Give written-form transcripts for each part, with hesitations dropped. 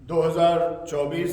2024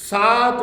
7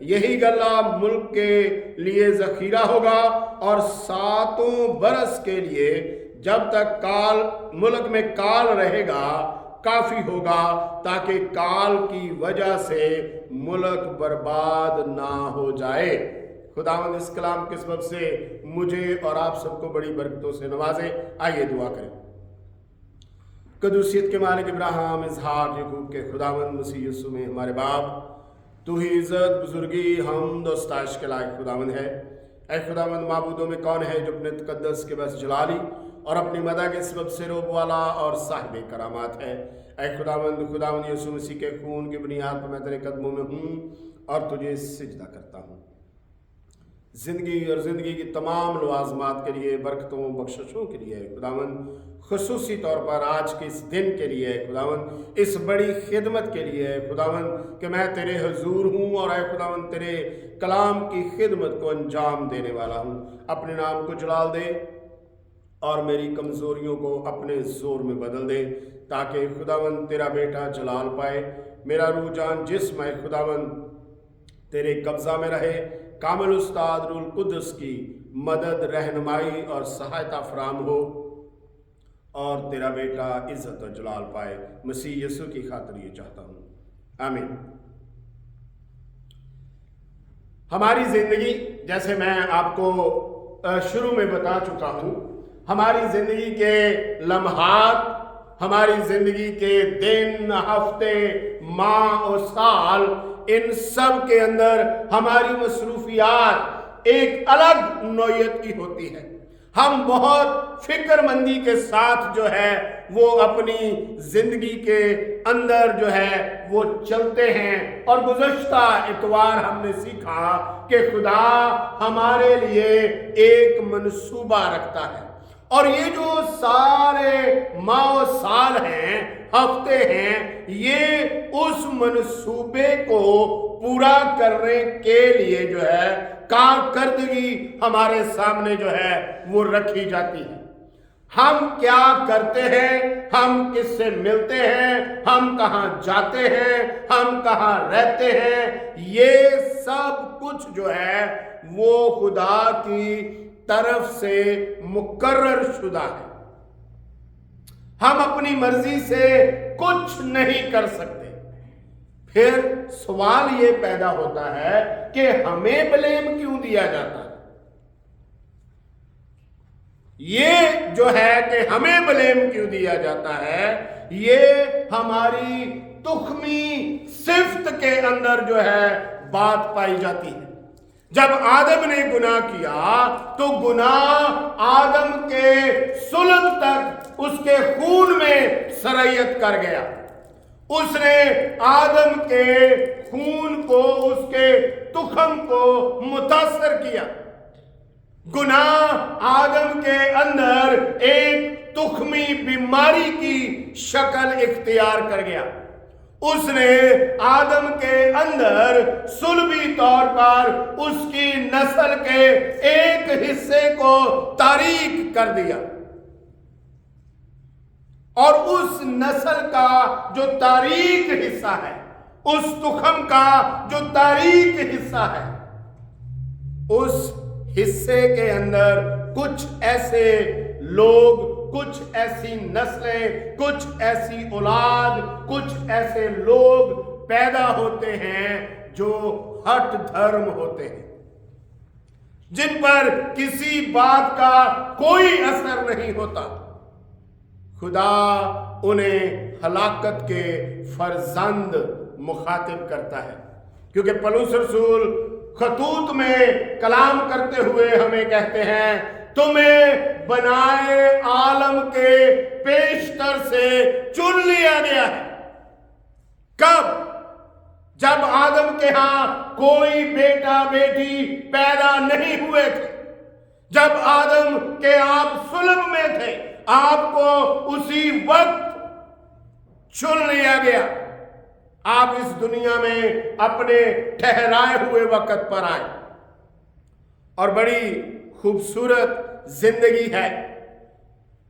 یہی غلہ ملک کے لیے ذخیرہ ہوگا اور 7 برس کے لیے جب تک ملک میں کال رہے گا کافی ہوگا، تاکہ کال کی وجہ سے ملک برباد نہ ہو جائے۔ خداوند اس کلام کے سبب سے مجھے اور آپ سب کو بڑی برکتوں سے نوازے۔ آئیے دعا کریں۔ قدوسیت کے مالک ابراہیم، اسحاق، یعقوب کے خداوند مسیح یسوع میں ہمارے باپ، تو ہی عزت، بزرگی، حمد و ستائش کے لائق خداوند ہے۔ اے خداوند، معبودوں میں کون ہے جو اپنے تقدس کے بس جلالی اور اپنی مدح کے سبب سے روب والا اور صاحب کرامات ہے۔ اے خداوند یسوع مسیح کے خون کی بنیاد پر میں تیرے قدموں میں ہوں اور تجھے سجدہ کرتا ہوں۔ زندگی اور زندگی کی تمام لوازمات کے لیے، برکتوں بخششوں کے لیے خداوند، خصوصی طور پر آج کے اس دن کے لیے خداوند، اس بڑی خدمت کے لیے خداوند کہ میں تیرے حضور ہوں اور اے خداوند تیرے کلام کی خدمت کو انجام دینے والا ہوں۔ اپنے نام کو جلال دے اور میری کمزوریوں کو اپنے زور میں بدل دے، تاکہ خداوند تیرا بیٹا جلال پائے۔ میرا روح جان جسم ہے خداوند تیرے قبضہ میں رہے۔ کامل استاد روح القدس کی مدد، رہنمائی اور سہایتا فراہم ہو اور تیرا بیٹا عزت اور جلال پائے۔ مسیح یسوع کی خاطر یہ چاہتا ہوں، آمین۔ ہماری زندگی، جیسے میں آپ کو شروع میں بتا چکا ہوں، ہماری زندگی کے لمحات، ہماری زندگی کے دن، ہفتے، ماہ اور سال، ان سب کے اندر ہماری مصروفیات ایک الگ نوعیت کی ہوتی ہے۔ ہم بہت فکر مندی کے ساتھ جو ہے وہ اپنی زندگی کے اندر جو ہے وہ چلتے ہیں، اور گزشتہ اتوار ہم نے سیکھا کہ خدا ہمارے لیے ایک منصوبہ رکھتا ہے، اور یہ جو سارے ماہ و سال ہیں، ہفتے ہیں، یہ اس منصوبے کو پورا کرنے کے لیے جو ہے کارکردگی ہمارے سامنے جو ہے وہ رکھی جاتی ہے۔ ہم کیا کرتے ہیں، ہم کس سے ملتے ہیں، ہم کہاں جاتے ہیں، ہم کہاں رہتے ہیں، یہ سب کچھ جو ہے وہ خدا کی طرف سے مقرر شدہ ہے۔ ہم اپنی مرضی سے کچھ نہیں کر سکتے۔ پھر سوال یہ پیدا ہوتا ہے کہ ہمیں بلیم کیوں دیا جاتا ہے؟ یہ جو ہے کہ ہمیں بلیم کیوں دیا جاتا ہے، یہ ہماری تخمی صفت کے اندر جو ہے بات پائی جاتی ہے۔ جب آدم نے گناہ کیا تو گناہ آدم کے صلب تک اس کے خون میں سرایت کر گیا۔ اس نے آدم کے خون کو، اس کے تخم کو متاثر کیا۔ گناہ آدم کے اندر ایک تخمی بیماری کی شکل اختیار کر گیا۔ اس نے آدم کے اندر صلبی طور پر اس کی نسل کے ایک حصے کو تاریک کر دیا، اور اس نسل کا جو تاریک حصہ ہے، اس تخم کا جو تاریک حصہ ہے، اس حصے کے اندر کچھ ایسے لوگ، کچھ ایسی نسلیں، کچھ ایسی اولاد، کچھ ایسے لوگ پیدا ہوتے ہیں جو ہٹ دھرم ہوتے ہیں، جن پر کسی بات کا کوئی اثر نہیں ہوتا۔ خدا انہیں ہلاکت کے فرزند مخاطب کرتا ہے، کیونکہ پولس رسول خطوط میں کلام کرتے ہوئے ہمیں کہتے ہیں، تمہیں بنائے عالم کے پیشتر سے چن لیا گیا ہے۔ کب؟ جب آدم کے ہاں کوئی بیٹا بیٹی پیدا نہیں ہوئے تھے، جب آدم کے آپ صلب میں تھے، آپ کو اسی وقت چن لیا گیا۔ آپ اس دنیا میں اپنے ٹھہرائے ہوئے وقت پر آئے، اور بڑی خوبصورت زندگی ہے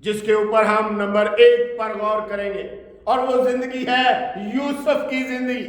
جس کے اوپر ہم نمبر 1 پر غور کریں گے، اور وہ زندگی ہے یوسف کی زندگی۔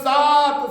7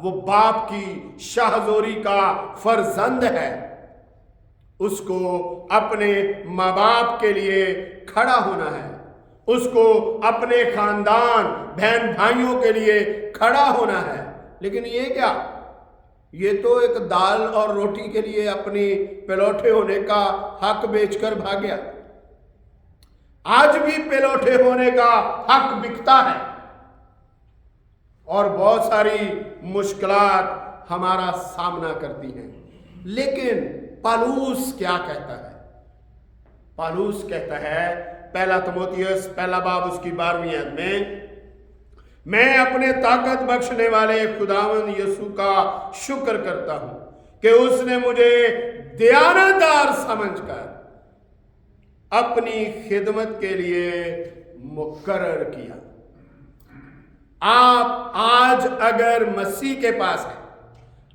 وہ باپ کی شاہزوری کا فرزند ہے، اس کو اپنے ماں باپ کے لیے کھڑا ہونا ہے، اس کو اپنے خاندان بہن بھائیوں کے لیے کھڑا ہونا ہے۔ لیکن یہ کیا، یہ تو ایک دال اور روٹی کے لیے اپنی پلوٹے ہونے کا حق بیچ کر بھاگ گیا۔ آج بھی پلوٹے ہونے کا حق بکتا ہے، اور بہت ساری مشکلات ہمارا سامنا کرتی ہیں۔ لیکن پالوس کیا کہتا ہے؟ پالوس کہتا ہے پہلا تموتھیوس پہلا باب اس کی 12ویں آیت میں اپنے طاقت بخشنے والے خداوند یسوع کا شکر کرتا ہوں کہ اس نے مجھے دیانتدار سمجھ کر اپنی خدمت کے لیے مقرر کیا۔ آپ آج اگر مسیح کے پاس ہیں،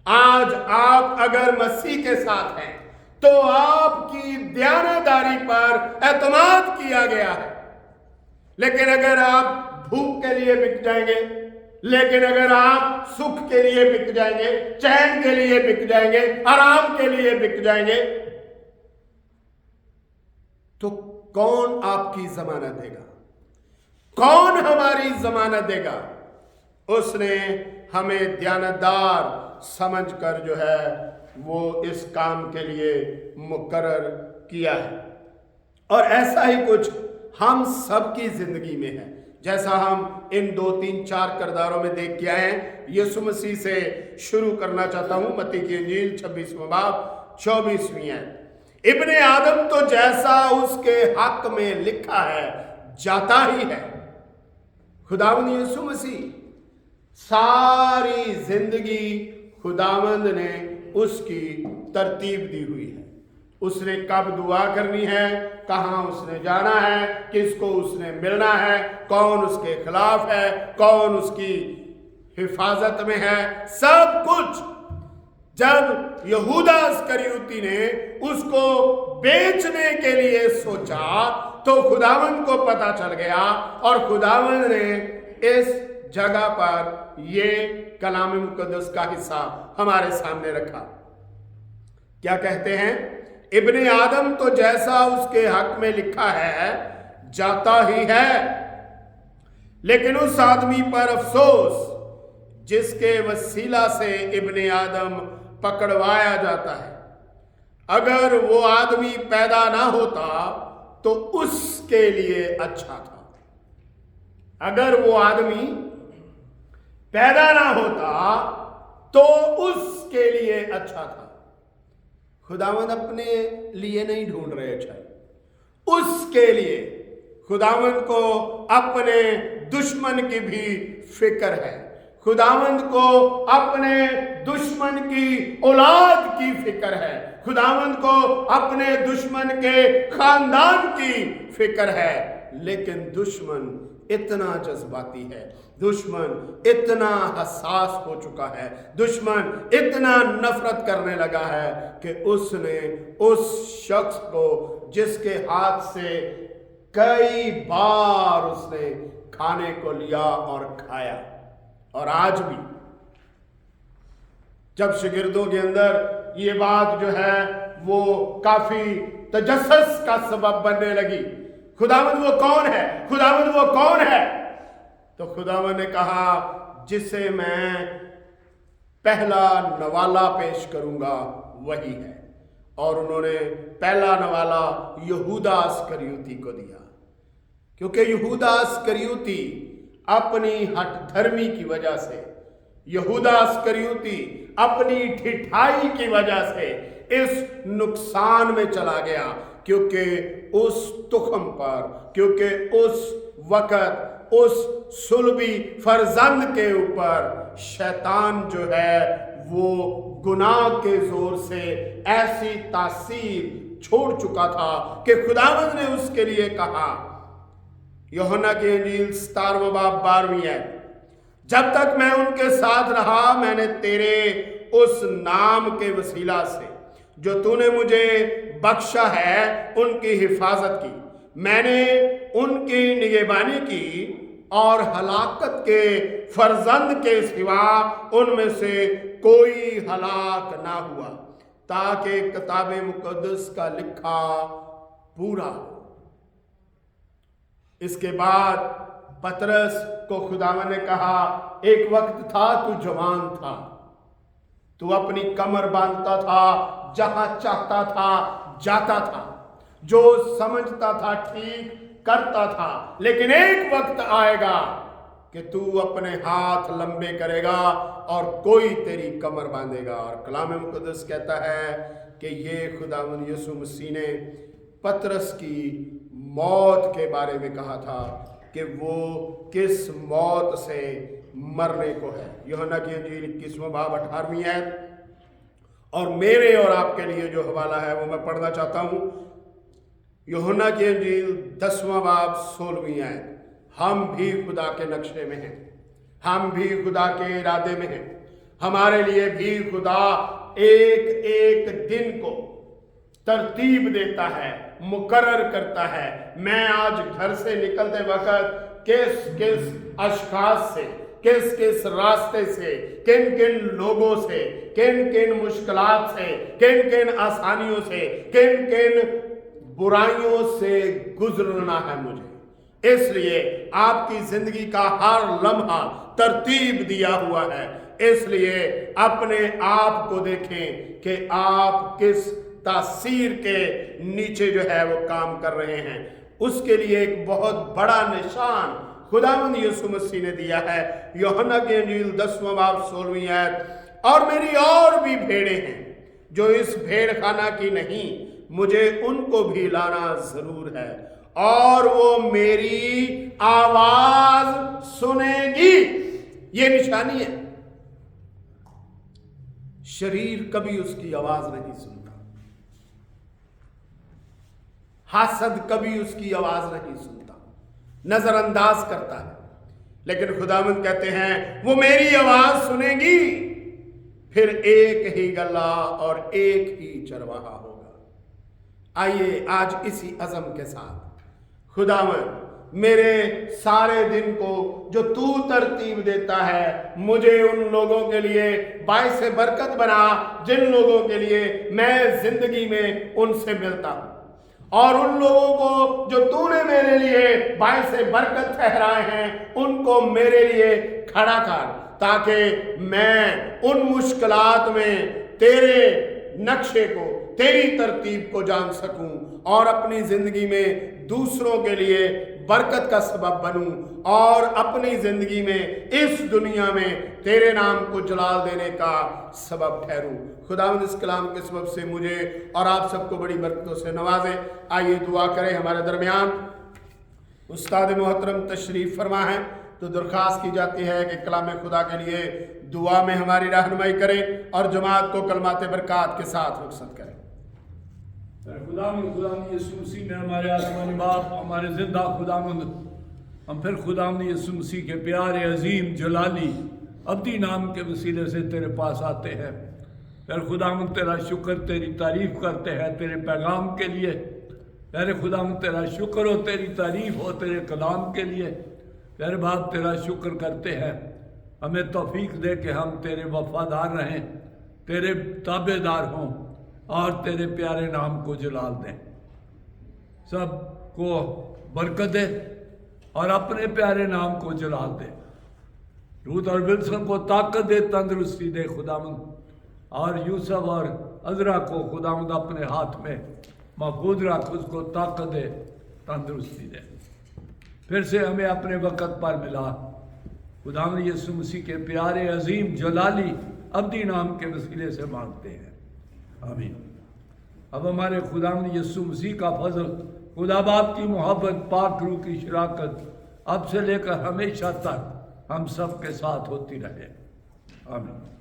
آج آپ اگر مسیح کے ساتھ ہیں، تو آپ کی دیانتداری پر اعتماد کیا گیا ہے۔ لیکن اگر آپ بھوک کے لیے بک جائیں گے، لیکن اگر آپ سکھ کے لیے بک جائیں گے، چین کے لیے بک جائیں گے، آرام کے لیے بک جائیں گے، تو کون آپ کی ضمانت دے گا؟ کون ہماری ضمانت دے گا؟ اس نے ہمیں دیانتدار سمجھ کر جو ہے وہ اس کام کے لیے مقرر کیا ہے۔ اور ایسا ہی کچھ ہم سب کی زندگی میں ہے، جیسا ہم ان 2 3 4 کرداروں میں دیکھ کے آئے ہیں۔ یسوع مسیح سے شروع کرنا چاہتا ہوں، متی کی انجیل 26واں باب 24ویں آیت۔ ابن آدم تو جیسا اس کے حق میں لکھا ہے جاتا ہی ہے۔ خداوند یسوع مسیح ساری زندگی خداوند نے اس کی ترتیب دی ہوئی ہے۔ اس نے کب دعا کرنی ہے، کہاں اس نے جانا ہے، کس کو اس نے ملنا ہے، کون اس کے خلاف ہے، کون اس کی حفاظت میں ہے، سب کچھ۔ جب یہودا اسکریوتی نے اس کو بیچنے کے لیے سوچا تو خداوند کو پتا چل گیا، اور خداوند نے اس جگہ پر یہ کلام مقدس کا حصہ ہمارے سامنے رکھا۔ کیا کہتے ہیں؟ ابن آدم تو جیسا اس کے حق میں لکھا ہے جاتا ہی ہے، لیکن اس آدمی پر افسوس جس کے وسیلہ سے ابن آدم پکڑوایا جاتا ہے۔ اگر وہ آدمی پیدا نہ ہوتا تو اس کے لیے اچھا تھا۔ اگر وہ آدمی پیدا نہ ہوتا تو اس کے لیے اچھا تھا۔ خداوند اپنے لیے نہیں ڈھونڈ رہے اچھائی، اس کے لیے۔ خداوند کو اپنے دشمن کی بھی فکر ہے، خداوند کو اپنے دشمن کی اولاد کی فکر ہے، خداوند کو اپنے دشمن کے خاندان کی فکر ہے۔ لیکن دشمن اتنا جذباتی ہے، دشمن اتنا حساس ہو چکا ہے، دشمن اتنا نفرت کرنے لگا ہے کہ اس نے اس شخص کو جس کے ہاتھ سے کئی بار اس نے کھانے کو لیا اور کھایا۔ اور آج بھی جب شاگردوں کے اندر یہ بات جو ہے وہ کافی تجسس کا سبب بننے لگی، خداوند وہ کون ہے، خداوند وہ کون ہے، تو خداوند نے کہا جسے میں پہلا نوالا پیش کروں گا وہی ہے۔ اور انہوں نے پہلا نوالا یہودا اسکریوتی کو دیا، کیونکہ یہودا اسکریوتی اپنی ہٹ دھرمی کی وجہ سے، یہودا اسکریوتی اپنی ٹھٹائی کی وجہ سے اس نقصان میں چلا گیا، کیونکہ اس تخم پر، کیونکہ اس وقت اس صلبی فرزند کے اوپر شیطان جو ہے وہ گناہ کے زور سے ایسی تاثیر چھوڑ چکا تھا کہ خداوند نے اس کے لیے کہا، یوحنا کی انجیل 17واں باب 12ویں آیت، جب تک میں ان کے ساتھ رہا میں نے تیرے اس نام کے وسیلہ سے جو تو نے مجھے بخشا ہے ان کی حفاظت کی، میں نے ان کی نگہبانی کی اور ہلاکت کے فرزند کے سوا ان میں سے کوئی ہلاک نہ ہوا، تاکہ کتاب مقدس کا لکھا پورا ہو۔ اس کے بعد پطرس کو خداوند نے کہا، ایک وقت تھا تو جوان تھا، تو اپنی کمر باندھتا تھا، جہاں چاہتا تھا جاتا تھا، جو سمجھتا تھا ٹھیک کرتا تھا، لیکن ایک وقت آئے گا کہ تو اپنے ہاتھ لمبے کرے گا اور کوئی تیری کمر باندھے گا۔ اور کلام مقدس کہتا ہے کہ یہ خداوند یسوع مسیح نے پطرس کی موت کے بارے میں کہا تھا کہ وہ کس موت سے مرنے کو ہے۔ یوحنا کی انجیل 21واں باب 18ویں آیت، اور میرے اور آپ کے لیے جو حوالہ ہے وہ میں پڑھنا چاہتا ہوں۔ یوحنا کی انجیل 10واں باب 16ویں آیت، ہم بھی خدا کے نقشے میں ہیں، ہم بھی خدا کے ارادے میں ہیں، ہمارے لیے بھی خدا ایک ایک دن کو ترتیب دیتا ہے، مقرر کرتا ہے۔ میں آج گھر سے نکلتے وقت کس کس اشخاص سے، کس کس راستے سے، کن کن لوگوں سے، کن کن مشکلات سے، کن کن آسانیوں سے، کن کن برائیوں سے گزرنا ہے مجھے، اس لیے آپ کی زندگی کا ہر لمحہ ترتیب دیا ہوا ہے۔ اس لیے اپنے آپ کو دیکھیں کہ آپ کس تاثیر کے نیچے جو ہے وہ کام کر رہے ہیں۔ اس کے لیے ایک بہت بڑا نشان خداوند یسوع مسیح نے دیا ہے۔ یوحنا کی انجیل 10واں باب 16ویں آیت، اور میری اور بھی بھیڑیں ہیں جو اس بھیڑ خانہ کی نہیں، مجھے ان کو بھی لانا ضرور ہے، اور وہ میری آواز سنے گی۔ یہ نشانی ہے۔ شریر کبھی اس کی آواز نہیں سنتا، حاسد کبھی اس کی آواز نہیں سنتا، نظر انداز کرتا ہے، لیکن خداوند کہتے ہیں وہ میری آواز سنے گی، پھر ایک ہی گلہ اور ایک ہی چرواہا ہوگا۔ آئیے آج اسی عزم کے ساتھ، خداوند میرے سارے دن کو جو تو ترتیب دیتا ہے، مجھے ان لوگوں کے لیے باعث برکت بنا جن لوگوں کے لیے میں زندگی میں ان سے ملتا ہوں، اور ان لوگوں کو جو تو نے میرے لیے باعث برکت ٹھہرائے ہیں ان کو میرے لیے کھڑا کر، تاکہ میں ان مشکلات میں تیرے نقشے کو، تیری ترتیب کو جان سکوں، اور اپنی زندگی میں دوسروں کے لیے برکت کا سبب بنوں، اور اپنی زندگی میں اس دنیا میں تیرے نام کو جلال دینے کا سبب ٹھہروں۔ خداوند اس کلام کے سبب سے مجھے اور آپ سب کو بڑی برکتوں سے نوازے۔ آئیے دعا کریں۔ ہمارے درمیان استاد محترم تشریف فرما ہے، تو درخواست کی جاتی ہے کہ کلام خدا کے لیے دعا میں ہماری رہنمائی کریں اور جماعت کو کلمات برکات کے ساتھ رخصت کریں۔ خداوند یسوع مسیح نے ہمارے آسمانی باپ، ہمارے زندہ خداوند، ہم پھر خداوند یسوع مسیح کے پیارے عظیم جلالی ابدی نام کے وسیلے سے تیرے پاس آتے ہیں۔ پھر خداوند تیرا شکر، تیری تعریف کرتے ہیں تیرے پیغام کے لیے۔ پیارے خداوند تیرا شکر ہو، تیری تعریف ہو تیرے کلام کے لیے۔ پیارے باپ تیرا شکر کرتے ہیں، ہمیں توفیق دے کہ ہم تیرے وفادار رہیں، تیرے تابع دار ہوں، اور تیرے پیارے نام کو جلال دیں۔ سب کو برکت دے اور اپنے پیارے نام کو جلال دے۔ روت اور ولسن کو طاقت دے، تندرستی دے خداوند، اور یوسف اور عذرا کو خداوند اپنے ہاتھ میں محفوظ رکھ، اس کو طاقت دے، تندرستی دے۔ پھر سے ہمیں اپنے وقت پر ملا، خداوند یسوع مسیح کے پیارے عظیم جلالی ابدی نام کے وسیلے سے مانگتے ہیں، آمین۔ اب ہمارے خداوند یسوع مسیح کا فضل، خدا باپ کی محبت، پاک روح کی شراکت اب سے لے کر ہمیشہ تک ہم سب کے ساتھ ہوتی رہے، آمین۔